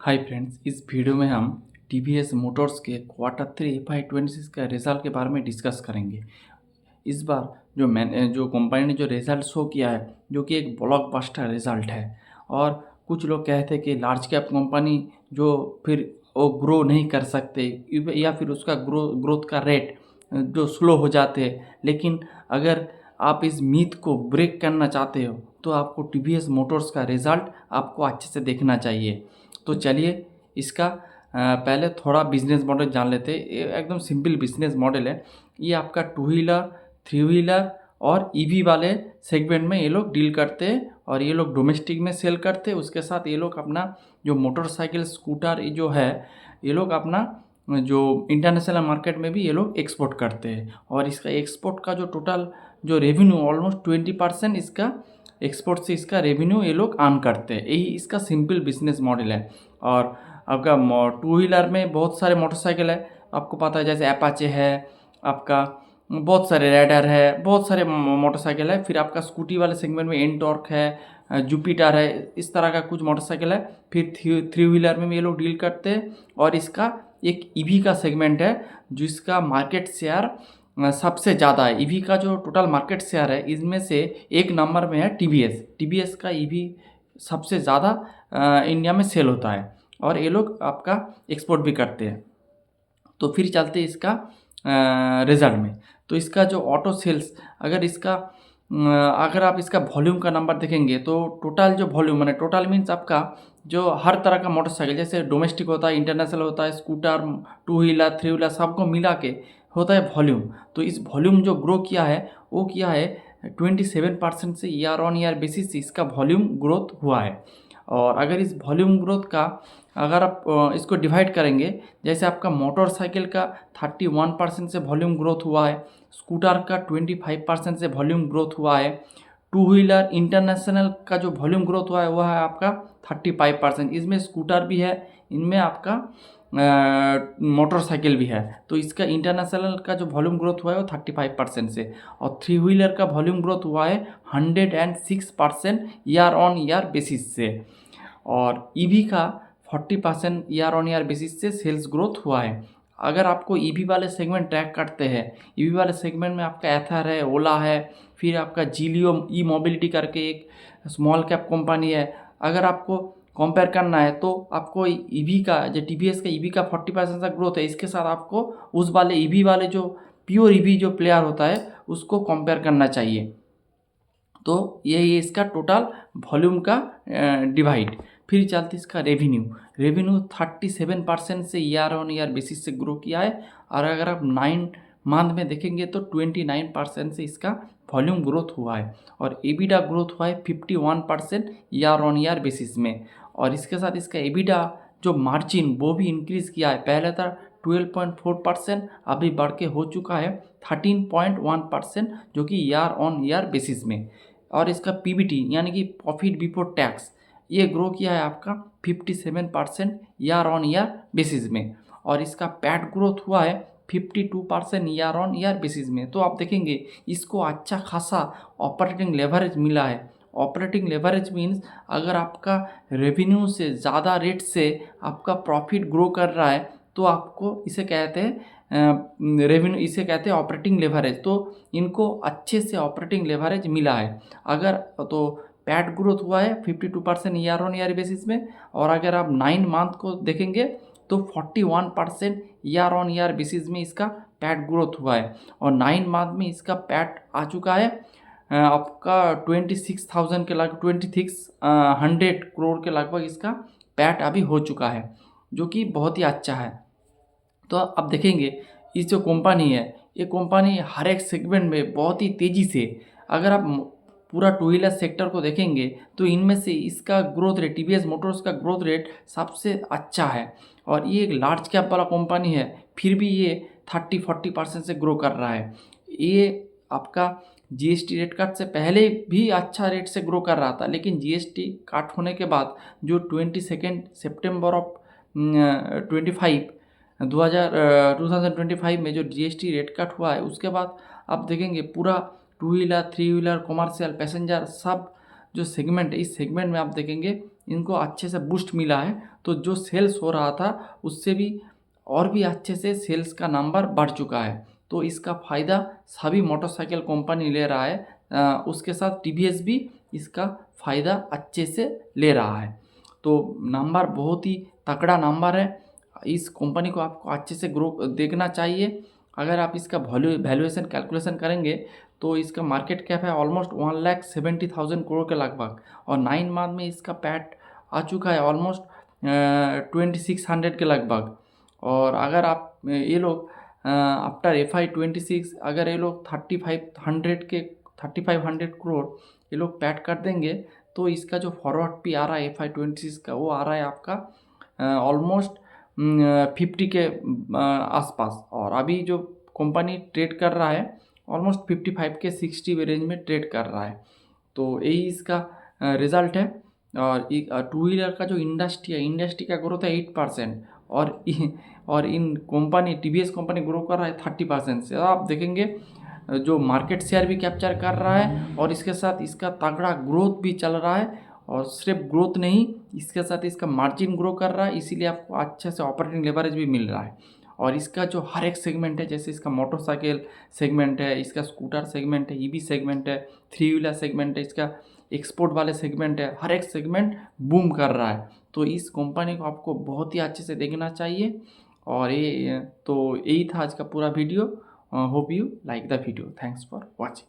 Hi friends, इस video में हम टीवीएस मोटर्स के क्वार्टर 3 FY26 का रिजल्ट के बारे में डिस्कस करेंगे। इस बार जो कंपनी ने जो रिजल्ट शो किया है, जो कि एक ब्लॉकबस्टर रिजल्ट है। और कुछ लोग कहते हैं कि लार्ज कैप कंपनी जो फिर वो ग्रो नहीं कर सकते, या फिर उसका ग्रोथ का रेट जो स्लो हो जाते हैं। लेकिन अगर आप इस मीथ को ब्रेक करना चाहते हो तो आपको टीवीएस मोटर्स का रिजल्ट आपको अच्छे से देखना चाहिए। तो चलिए इसका पहले थोड़ा बिजनेस मॉडल जान लेते हैं। ये एकदम सिंपल बिजनेस मॉडल है। ये आपका 2 व्हीलर, 3 व्हीलर और ईवी वाले सेगमेंट में ये लोग डील करते हैं, और ये लोग डोमेस्टिक में सेल करते हैं। उसके साथ ये लोग अपना जो मोटरसाइकिल, स्कूटर ये जो है, ये लोग अपना जो इंटरनेशनल मार्केट में भी ये लोग एक्सपोर्ट करते हैं। और इसका एक्सपोर्ट का जो टोटल जो रेवेन्यू ऑलमोस्ट 20% इसका एक्सपोर्ट से इसका रेवेन्यू ये लोग अर्न करते हैं। यही इसका सिंपल बिजनेस मॉडल है। और आपका 2 व्हीलर में बहुत सारे मोटरसाइकिल है, आपको पता है, जैसे अपाचे है, आपका बहुत सारे राइडर है, बहुत सारे मोटरसाइकिल है। फिर आपका स्कूटी वाले सेगमेंट में एनटॉर्क है, जुपिटर है, इस तरह का कुछ मोटरसाइकिल है। फिर 3 व्हीलर में ये लोग डील करते हैं। और इसका एक ईवी का सेगमेंट है जिसका मार्केट शेयर सबसे ज़्यादा है। ईवी का जो टोटल मार्केट शेयर है, इसमें से एक नंबर में है टीवीएस। टीवीएस का ईवी सबसे ज़्यादा इंडिया में सेल होता है, और ये लोग आपका एक्सपोर्ट भी करते हैं। तो फिर चलते हैं इसका रिजल्ट में। तो इसका जो ऑटो सेल्स, अगर आप इसका वॉल्यूम का नंबर देखेंगे तो टोटल जो वॉल्यूम, मैंने टोटल मीन्स आपका जो हर तरह का मोटरसाइकिल, जैसे डोमेस्टिक होता है, इंटरनेशनल होता है, स्कूटर, 2 व्हीलर, 3 व्हीलर, सबको मिला के होता है वॉल्यूम। तो इस वॉल्यूम जो ग्रो किया है वो किया है 27% से ईयर ऑन ईयर बेसिस से इसका वॉल्यूम ग्रोथ हुआ है। और अगर इस वॉल्यूम ग्रोथ का अगर आप इसको डिवाइड करेंगे, जैसे आपका मोटरसाइकिल का 31% से वॉल्यूम ग्रोथ हुआ है, स्कूटर का 25% से वॉल्यूम ग्रोथ हुआ है, 2 व्हीलर इंटरनेशनल का जो वॉल्यूम ग्रोथ हुआ है वह है आपका 35%। इसमें स्कूटर भी है, इनमें आपका मोटरसाइकिल भी है। तो इसका इंटरनेशनल का जो वॉल्यूम ग्रोथ हुआ है वो 35% से। और 3 व्हीलर का वॉल्यूम ग्रोथ हुआ है 106% ईयर ऑन ईयर बेसिस से। और ईवी का 40% ईयर ऑन ईयर बेसिस से सेल्स ग्रोथ हुआ है। अगर आपको ईवी वाले सेगमेंट ट्रैक करते हैं, ईवी वाले सेगमेंट में आपका एथर है, ओला है, फिर आपका जिलियो ई मोबिलिटी करके एक स्मॉल कैप कंपनी है। अगर आपको कंपेयर करना है तो आपको ईवी का जो टीवीएस का ईवी का 40% का ग्रोथ है, इसके साथ आपको उस वाले ईवी वाले जो प्योर ईवी जो प्लेयर होता है उसको कंपेयर करना चाहिए। तो यही इसका टोटल वॉल्यूम का डिवाइड। फिर चलती इसका रेवेन्यू। रेवेन्यू 37% से ईयर ऑन ईयर बेसिस से ग्रो किया है। और अगर आप 9 मंथ में देखेंगे तो 29% से इसका वॉल्यूम ग्रोथ हुआ है। और एबिडा ग्रोथ हुआ है 51% ईयर ऑन ईयर बेसिस में। और इसके साथ इसका एबिडा जो मार्जिन वो भी इंक्रीज़ किया है। पहले था 12.4%, अभी बढ़ के हो चुका है 13.1%, जो कि ईयर ऑन ईयर बेसिस में। और इसका पीबीटी यानी कि प्रॉफिट बिफोर टैक्स, ये ग्रो किया है आपका 57% ईयर ऑन ईयर बेसिस में। और इसका पैट ग्रोथ हुआ है 52% ईयर ऑन ईयर बेसिस में। तो आप देखेंगे इसको अच्छा खासा ऑपरेटिंग लेवरेज मिला है। ऑपरेटिंग लेवरेज मीन्स अगर आपका रेवेन्यू से ज़्यादा रेट से आपका प्रॉफिट ग्रो कर रहा है तो आपको इसे कहते हैं रेवेन्यू, इसे कहते हैं ऑपरेटिंग लेवरेज। तो इनको अच्छे से ऑपरेटिंग लेवरेज मिला है। अगर तो पैट ग्रोथ हुआ है 52% ईयर ऑन ईयर बेसिस में। और अगर आप 9 मंथ को देखेंगे तो 41% ईयर ऑन ईयर बेसिस में इसका पैट ग्रोथ हुआ है। और 9 मंथ में इसका पैट आ चुका है आपका 26,000 के लगभग, 2600 के लगभग इसका पैट अभी हो चुका है, जो कि बहुत ही अच्छा है। तो आप देखेंगे इस जो कंपनी है, ये कंपनी हर एक सेगमेंट में बहुत ही तेज़ी से, अगर आप पूरा 2 व्हीलर सेक्टर को देखेंगे तो इनमें से इसका ग्रोथ रेट, टीवीएस मोटर्स का ग्रोथ रेट सबसे अच्छा है। और ये एक लार्ज कैप वाला कंपनी है, फिर भी ये 30-40% से ग्रो कर रहा है। ये आपका जीएसटी रेट कट से पहले भी अच्छा रेट से ग्रो कर रहा था, लेकिन जीएसटी कट होने के बाद जो 22 सितंबर ऑफ 2025 में जो जीएसटी रेट कट हुआ है, उसके बाद आप देखेंगे पूरा 2 व्हीलर, 3 व्हीलर, कॉमर्शियल, पैसेंजर सब जो सेगमेंट है, इस सेगमेंट में आप देखेंगे इनको अच्छे से बूस्ट मिला है, तो जो सेल्स हो रहा था उससे भी और भी अच्छे से सेल्स का नंबर बढ़ चुका है। तो इसका फ़ायदा सभी मोटरसाइकिल कंपनी ले रहा है। उसके साथ टीवीएस भी इसका फ़ायदा अच्छे से ले रहा है। तो नंबर बहुत ही तगड़ा नंबर है। इस कंपनी को आपको अच्छे से ग्रो देखना चाहिए। अगर आप इसका वैल्यूएशन कैलकुलेशन करेंगे तो इसका मार्केट कैप है ऑलमोस्ट 1,70,000 करोड़ के लगभग, और 9 मंथ में इसका पैट आ चुका है ऑलमोस्ट 2600 के लगभग। और अगर आप ये लोग आफ्टर FY26 अगर ये लोग 3500 करोड़ ये लोग पैट कर देंगे, तो इसका जो फॉरवर्ड पी आ रहा है FY26 का, वो आ रहा है आपका ऑलमोस्ट 50 के आसपास। और अभी जो कंपनी ट्रेड कर रहा है ऑलमोस्ट 55 के 60 रेंज में ट्रेड कर रहा है। तो यही इसका रिज़ल्ट है। और टू व्हीलर का जो इंडस्ट्री का ग्रोथ है 8%, और इन कंपनी टीवीएस कंपनी ग्रो कर रहा है 30% से। आप देखेंगे जो मार्केट शेयर भी कैप्चर कर रहा है, और इसके साथ इसका तगड़ा ग्रोथ भी चल रहा है। और सिर्फ ग्रोथ नहीं, इसके साथ इसका मार्जिन ग्रो कर रहा है, इसीलिए आपको अच्छे से ऑपरेटिंग लेवरेज भी मिल रहा है। और इसका जो हर एक सेगमेंट है, जैसे इसका मोटरसाइकिल सेगमेंट है, इसका स्कूटर सेगमेंट है, ईवी सेगमेंट है, थ्री व्हीलर सेगमेंट है, इसका एक्सपोर्ट वाले सेगमेंट है, हर एक सेगमेंट बूम कर रहा है। तो इस कंपनी को आपको बहुत ही अच्छे से देखना चाहिए। और ये तो यही था आज का पूरा video. Hope you like the video. Thanks for watching.